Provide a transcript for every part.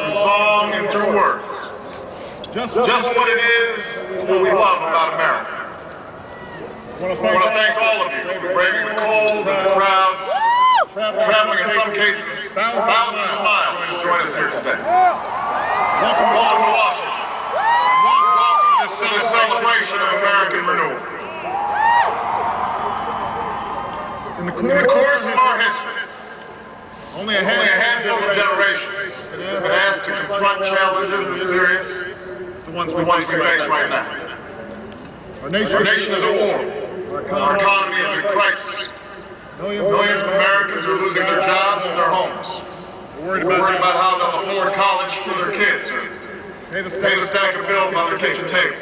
from song and through words. Just what it is that we love about America. I want to thank all of you for braving the cold and the crowds, traveling in some cases thousands of miles to join us here today. Welcome to Washington. Welcome to this celebration of American renewal. In the course of our history, only a handful of generations have been asked to confront challenges as serious as the ones we face right now. Our nation is at war. Our economy is in crisis. Millions of Americans are losing their jobs and their homes. We're worried about how they'll afford college for their kids or pay the stack of bills on their kitchen table.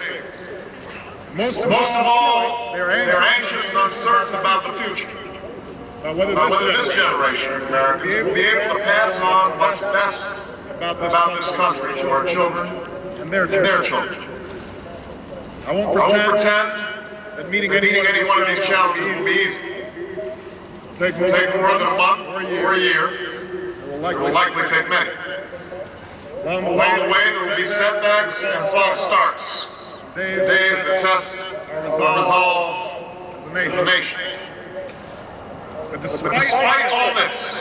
Most of all, they're anxious and uncertain about the future. About whether this generation of Americans will be able to pass on what's best about this country to our children and their children. I won't pretend that meeting any one of these challenges will be easy. It will take more than a month or a year. It will likely take many. Along the way, there will be setbacks and false starts. Days that test our resolve as a nation. But despite all this,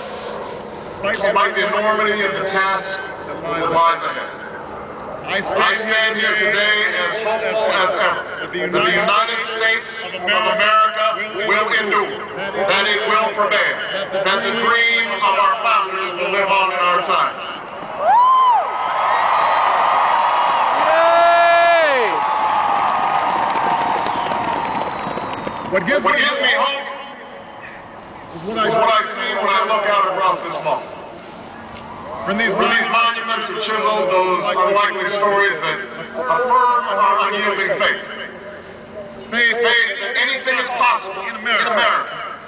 despite the enormity of the task that lies ahead, I stand here today as hopeful as ever that the United States of America will endure, that it will prevail, that the dream of our founders will live on in our time. What gives me hope is what I see when I look out across this mall. From these monuments are chiseled those unlikely stories that affirm our unyielding faith. Faith that anything is possible in America.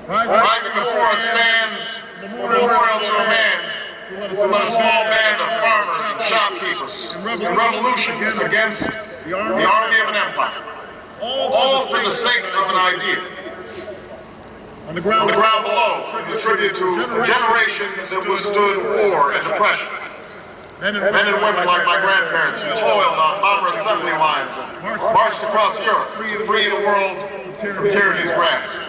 Rising before us stands a memorial to a man who led a small band of farmers and shopkeepers in revolution against the army of an empire. All for the sake of an idea. On the ground below is a tribute to a generation that withstood war and depression. Men and women like my grandparents who toiled on bomber assembly lines and marched across Europe to free the world from tyranny's grasp.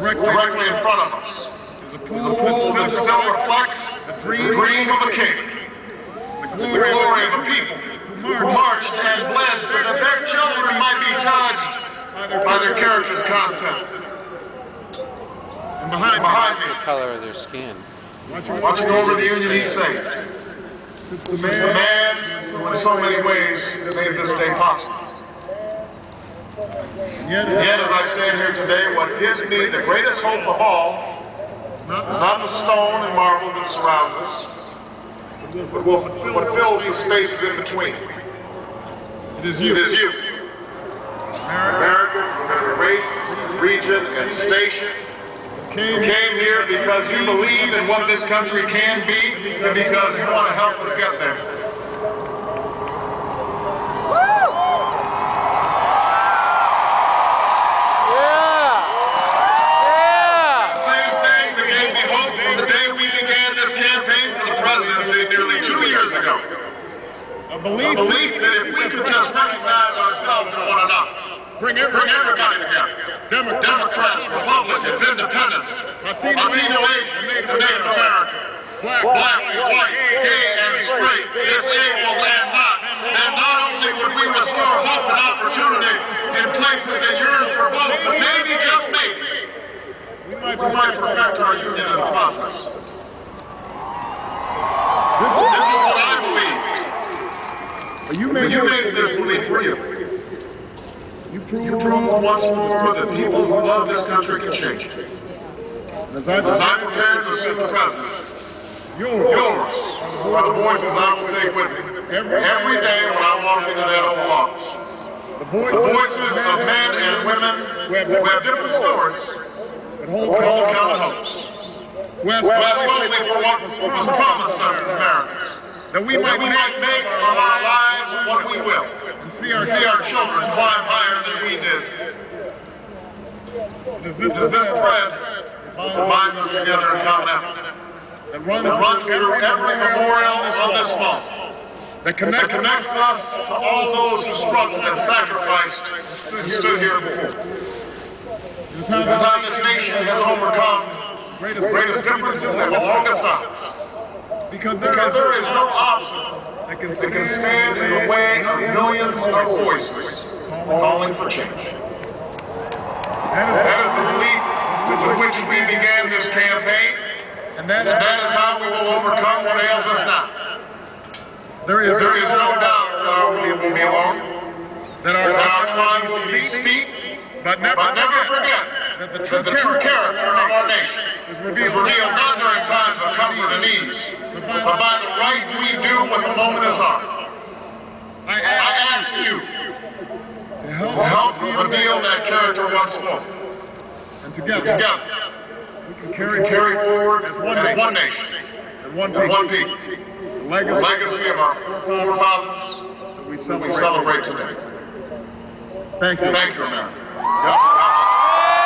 Directly in front of us is a pool that still reflects the dream of a king, the glory of a people who marched and bled so that their children might be judged by their character's content. And behind me, the color of their skin. Watching over the union he saved. This is the man who in so many ways made this day possible. And yet, as I stand here today, what gives me the greatest hope of all is not the stone and marble that surrounds us, but what fills the spaces in between. It is you. Americans of every race, region, and station who came here because you believe in what this country can be and because you want to help us get there. The same thing that gave me hope from the day we began this campaign for the presidency nearly 2 years ago. A belief that if we could just recognize ourselves in one another, bring everybody together. Democrats, Republicans, Independents, Latino, Asian, and Native American, black and white, gay and straight, disabled and not. And not only would we restore hope and opportunity in places that yearn for both, but maybe, just maybe, we might perfect our union in the process. This is what I believe. You made this belief real. You proved once more that people who love this country can change it. As I prepare to assume the presidency, yours are the voices I will take with me every day when I walk into that Oval Office. The voices of men and women who have different stories, but hold common hopes. Who ask only for what was promised us as Americans, that we might make of our lives what we will. And see our children climb higher than we did. It is this thread that binds us together in common effort. that runs through every memorial on this month, that connects us to all those who struggled and sacrificed and stood here before. It is how this nation has overcome the greatest differences and the longest odds. Because there is no obstacle that can stand in the way of millions of voices calling for change. That is the belief with which we began this campaign, and that is how we will overcome what ails us now. There is no doubt that our road will be long, that our climb will be steep, but never forget that the true character of our nation is revealed not during times of comfort and ease, but by the right we do when the moment is hard. I ask you to help reveal that character once more. And together we can carry forward as one nation and one people. The legacy of our forefathers that we celebrate today. Thank you. Thank you, America.